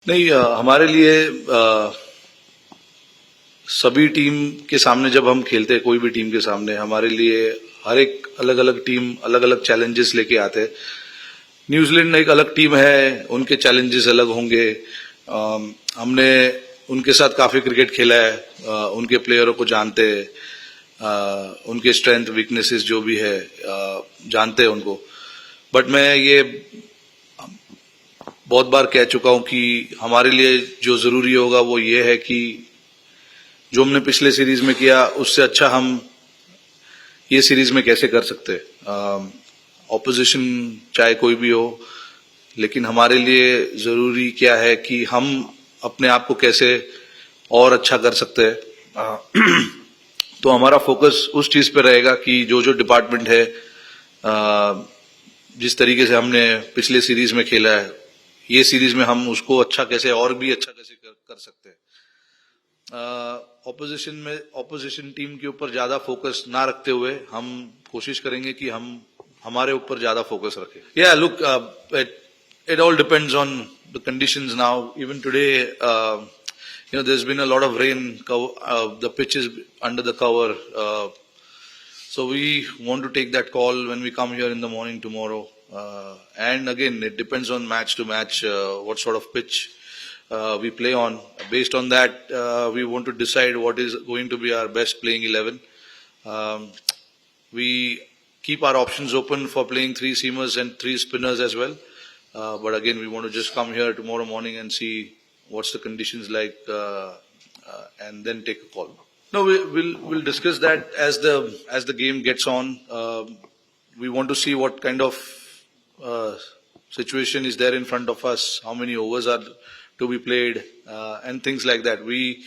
नहीं, हमारे लिए सभी टीम के सामने जब हम खेलते हैं, कोई भी टीम के सामने, हमारे लिए हर एक अलग अलग टीम अलग अलग चैलेंजेस लेके आते हैं। न्यूजीलैंड एक अलग टीम है, उनके चैलेंजेस अलग होंगे। हमने उनके साथ काफी क्रिकेट खेला है, उनके प्लेयरों को जानते हैं, उनके स्ट्रेंथ वीकनेसेस जो भी है जानते हैं उनको। बट मैं ये बहुत बार कह चुका हूं कि हमारे लिए जो जरूरी होगा वो ये है कि जो हमने पिछले सीरीज में किया उससे अच्छा हम ये सीरीज में कैसे कर सकते हैं। ऑपोजिशन चाहे कोई भी हो, लेकिन हमारे लिए जरूरी क्या है कि हम अपने आप को कैसे और अच्छा कर सकते हैं। तो हमारा फोकस उस चीज पे रहेगा कि जो जो डिपार्टमेंट है, जिस तरीके से हमने पिछले सीरीज में खेला है, ये सीरीज में हम उसको अच्छा कैसे और भी अच्छा कैसे कर सकते हैं। ऑपोजिशन टीम के ऊपर ज्यादा फोकस ना रखते हुए हम कोशिश करेंगे कि हम हमारे ऊपर ज्यादा फोकस रखें। Yeah, look, it all depends on the conditions now. Even today, there's been a lot of rain. The pitch is under the cover. So we want to take that call when we come here in the morning tomorrow. And again, it depends on match to match what sort of pitch we play on. Based on that, we want to decide what is going to be our best playing 11. We keep our options open for playing 3 seamers and 3 spinners as well. But again, we want to just come here tomorrow morning and see what's the conditions like, and then take a call. No, we'll discuss that as the game gets on. We want to see what kind of situation is there in front of us, how many overs are to be played, and things like that. We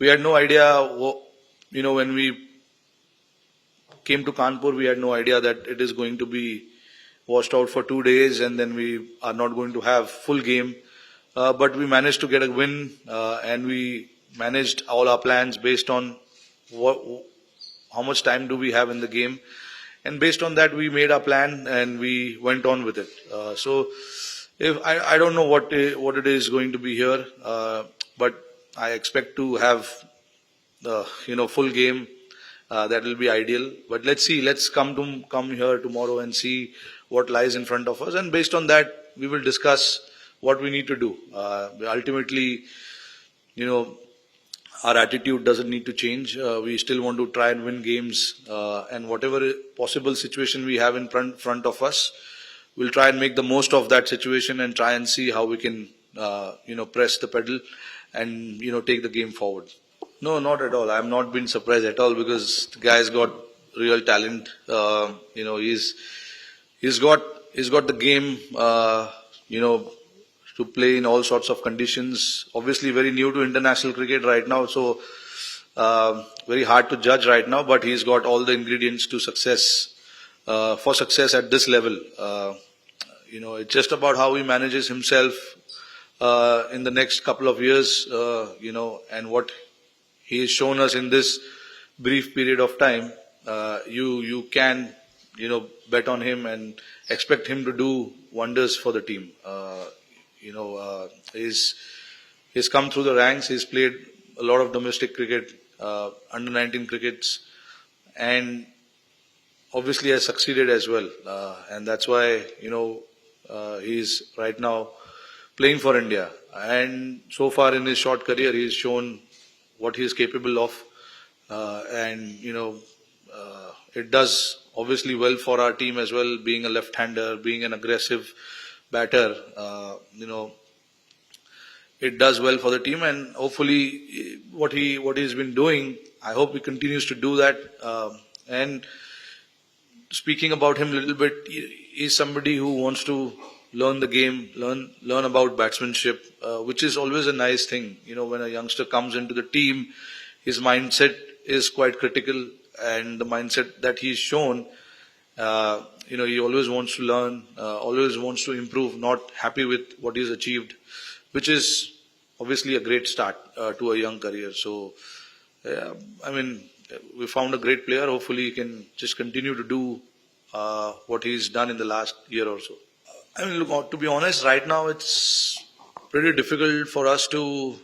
had no idea, when we came to Kanpur, we had no idea that it is going to be washed out for 2 days and then we are not going to have full game. But we managed to get a win, and we managed all our plans based on how much time do we have in the game. And based on that, we made our plan and we went on with it. So if I don't know what it is going to be here, but I expect to have the full game. That will be ideal. But let's see. Let's come here tomorrow and see what lies in front of us. And based on that, we will discuss what we need to do. Ultimately, our attitude doesn't need to change. We still want to try and win games, and whatever possible situation we have in front of us, we'll try and make the most of that situation and try and see how we can, press the pedal and, take the game forward. No, not at all. I'm not been surprised at all because the guy's got real talent. He's got the game, to play in all sorts of conditions. Obviously, very new to international cricket right now, so very hard to judge right now. But he's got all the ingredients to success, for success at this level. It's just about how he manages himself in the next couple of years, and what he has shown us in this brief period of time. You can, bet on him and expect him to do wonders for the team. He's come through the ranks. He's played a lot of domestic cricket, under 19 crickets, and obviously has succeeded as well. And that's why, he's right now playing for India. And so far in his short career, he's shown what he is capable of. And, it does obviously well for our team as well, being a left-hander, being an aggressive batter. It does well for the team, and hopefully what he's been doing, I hope he continues to do that. And speaking about him a little bit, he's somebody who wants to learn the game, learn about batsmanship, which is always a nice thing. When a youngster comes into the team, his mindset is quite critical, and the mindset that he's shown, he always wants to learn, always wants to improve, not happy with what he's achieved, which is obviously a great start to a young career. So, we found a great player. Hopefully he can just continue to do what he's done in the last year or so. Look, to be honest, right now it's pretty difficult for us to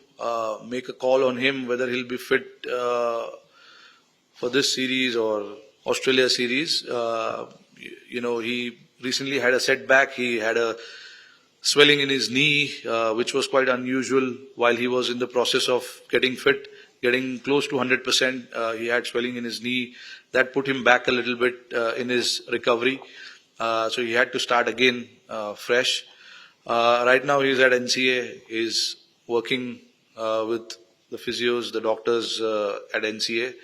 make a call on him whether he'll be fit for this series or Australia series. He recently had a setback. He had a swelling in his knee, which was quite unusual while he was in the process of getting fit, getting close to 100%. He had swelling in his knee. That put him back a little bit in his recovery. So he had to start again fresh. Right now he's at NCA. He's working with the physios, the doctors at NCA.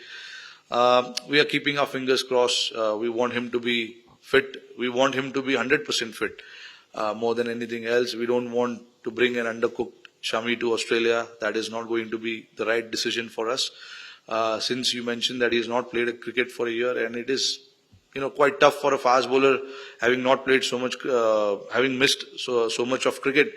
We are keeping our fingers crossed. We want him to be fit. We want him to be 100% fit. More than anything else, we don't want to bring an undercooked Shami to Australia. That is not going to be the right decision for us. Since you mentioned that he has not played a cricket for a year, and it is, quite tough for a fast bowler having not played so much, having missed so much of cricket,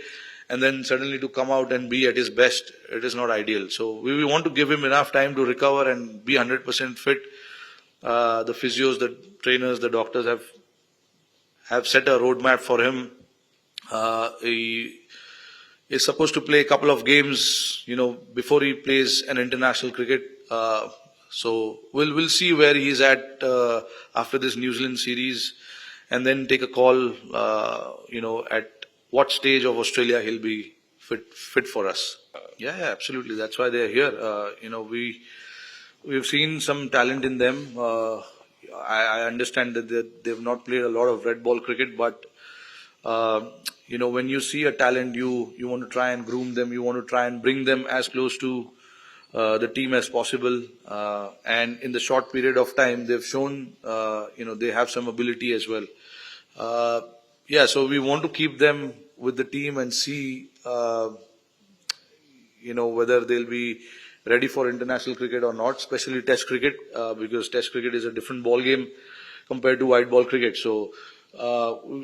and then suddenly to come out and be at his best, it is not ideal. So we want to give him enough time to recover and be 100% fit. The physios, the trainers, the doctors have set a roadmap for him. He is supposed to play a couple of games, before he plays an international cricket. So we'll see where he's at after this New Zealand series, and then take a call, at what stage of Australia he'll be fit for us. Yeah, absolutely. That's why they're here. We've seen some talent in them. I understand that they've not played a lot of red ball cricket, but when you see a talent, you want to try and groom them. You want to try and bring them as close to the team as possible. And in the short period of time, they've shown, they have some ability as well. So we want to keep them with the team and see, whether they'll be ready for international cricket or not, especially Test cricket, because Test cricket is a different ball game compared to white ball cricket. So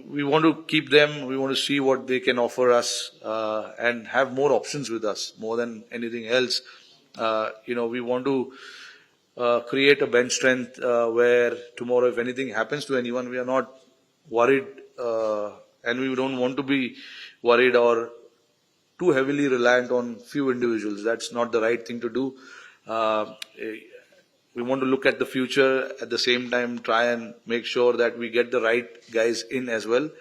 we want to keep them. We want to see what they can offer us and have more options with us more than anything else. We want to create a bench strength where tomorrow, if anything happens to anyone, we are not worried, and we don't want to be worried or too heavily reliant on few individuals. That's not the right thing to do. We want to look at the future, at the same time try and make sure that we get the right guys in as well.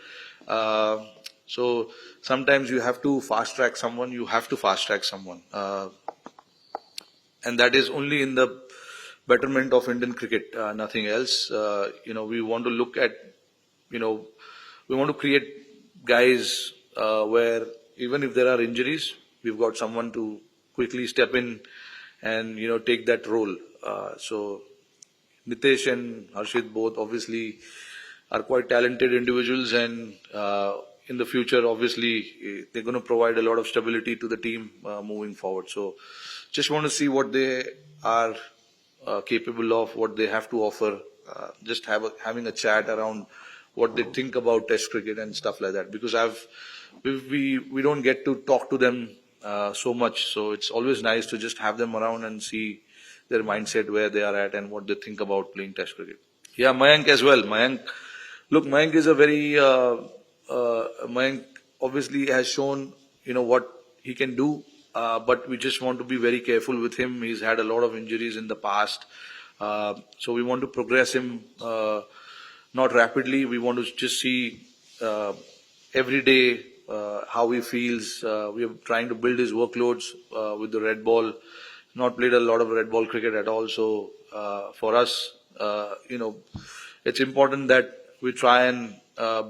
So sometimes you have to fast track someone. And that is only in the betterment of Indian cricket, nothing else. We want to look at, we want to create guys where even if there are injuries, we've got someone to quickly step in and, take that role. So Nitesh and Harshit both obviously are quite talented individuals, and in the future, obviously, they're going to provide a lot of stability to the team moving forward. So just want to see what they are capable of, what they have to offer, just having a chat around what they think about Test cricket and stuff like that, because we don't get to talk to them so much, so it's always nice to just have them around and see their mindset, where they are at and what they think about playing Test cricket. Yeah, Mayank as well. Mayank is a very Mayank obviously has shown what he can do, but we just want to be very careful with him. He's had a lot of injuries in the past, so we want to progress him not rapidly. We want to just see every day how he feels. We are trying to build his workloads with the red ball. Not played a lot of red ball cricket at all. So for us, it's important that we try and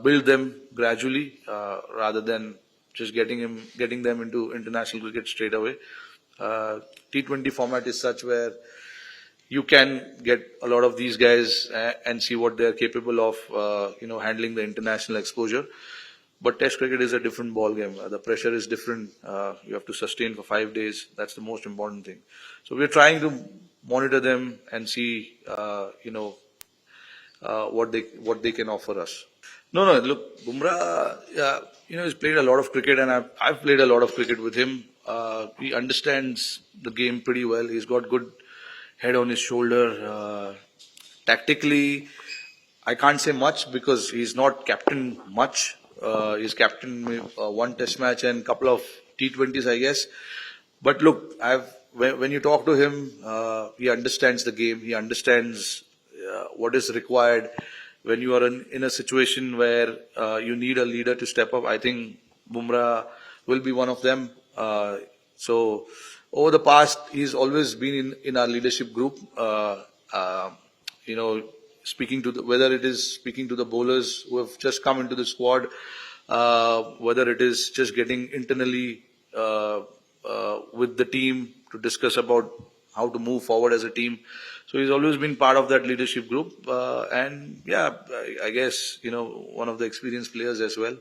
build them gradually rather than just getting them into international cricket straight away. T20 format is such where you can get a lot of these guys and see what they're capable of, handling the international exposure. But Test cricket is a different ball game. The pressure is different. You have to sustain for 5 days. That's the most important thing. So we're trying to monitor them and see, what they can offer us. No. Look, Bumrah, he's played a lot of cricket, and I've played a lot of cricket with him. He understands the game pretty well. He's got good head on his shoulder. Tactically, I can't say much because he's not captain much. He's captain one Test match and couple of T20s, I guess. But look, when you talk to him, he understands the game. He understands what is required when you are in a situation where you need a leader to step up. I think Bumrah will be one of them. So over the past, he's always been in our leadership group. You know, speaking to whether it is speaking to the bowlers who have just come into the squad, whether it is just getting internally with the team to discuss about how to move forward as a team. So he's always been part of that leadership group, and yeah, I guess one of the experienced players as well.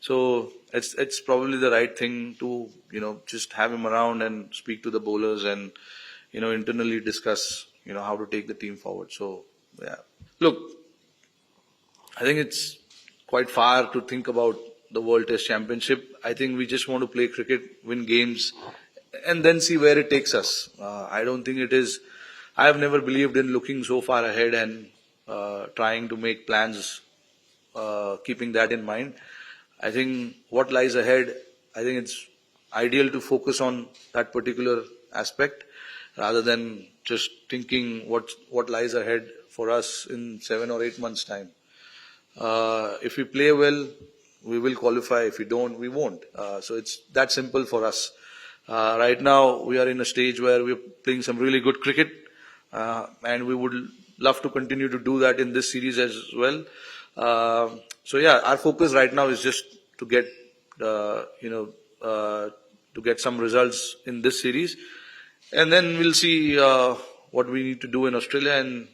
So it's probably the right thing to just have him around and speak to the bowlers and internally discuss how to take the team forward. So yeah, look, I think it's quite far to think about the World Test Championship. I think we just want to play cricket, win games, and then see where it takes us. I don't think it is. I have never believed in looking so far ahead and trying to make plans, keeping that in mind. I think what lies ahead, I think it's ideal to focus on that particular aspect rather than just thinking what lies ahead for us in 7 or 8 months' time. If we play well, we will qualify. If we don't, we won't. So it's that simple for us. Right now, we are in a stage where we're playing some really good cricket, and we would love to continue to do that in this series as well. So yeah, our focus right now is just to get, to get some results in this series, and then we'll see what we need to do in Australia and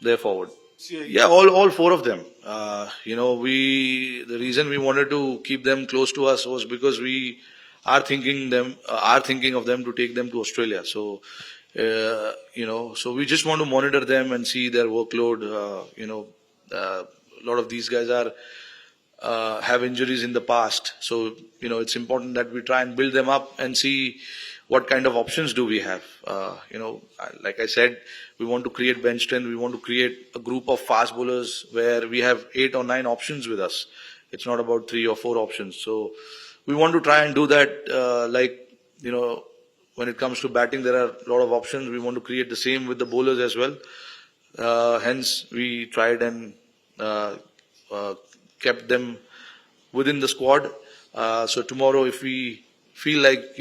there forward. Yeah, all four of them. The reason we wanted to keep them close to us was because we are thinking of them to take them to Australia. So, so we just want to monitor them and see their workload. A lot of these guys have injuries in the past, so it's important that we try and build them up and see what kind of options do we have. Like I said, we want to create bench strength. We want to create a group of fast bowlers where we have 8 or 9 options with us. It's not about 3 or 4 options. So we want to try and do that. When it comes to batting, there are a lot of options. We want to create the same with the bowlers as well. Hence, we tried and kept them within the squad. So tomorrow, if we feel like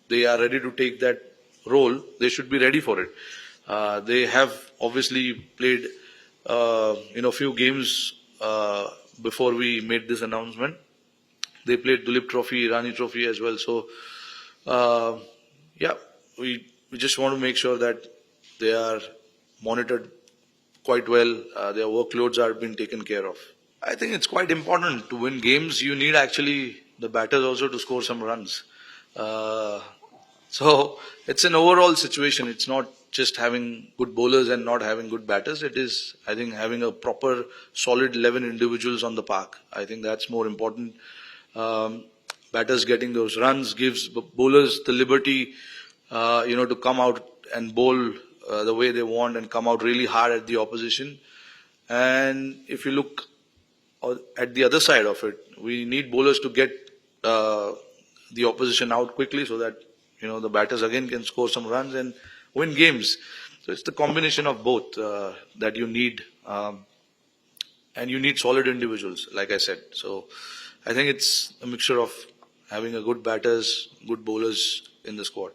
they are ready to take that role, they should be ready for it. They have obviously played few games before we made this announcement. They played Dulip Trophy, Rani Trophy as well. So yeah, we just want to make sure that they are monitored quite well. Their workloads are being taken care of. I think it's quite important to win games. You need actually the batters also to score some runs. So it's an overall situation. It's not just having good bowlers and not having good batters. It is, I think, having a proper, solid 11 individuals on the park. I think that's more important. Batters getting those runs gives bowlers the liberty, to come out and bowl the way they want and come out really hard at the opposition. And if you look at the other side of it, we need bowlers to get the opposition out quickly so that the batters again can score some runs and win games. So it's the combination of both that you need, and you need solid individuals, like I said. So I think it's a mixture of having a good batters, good bowlers in the squad.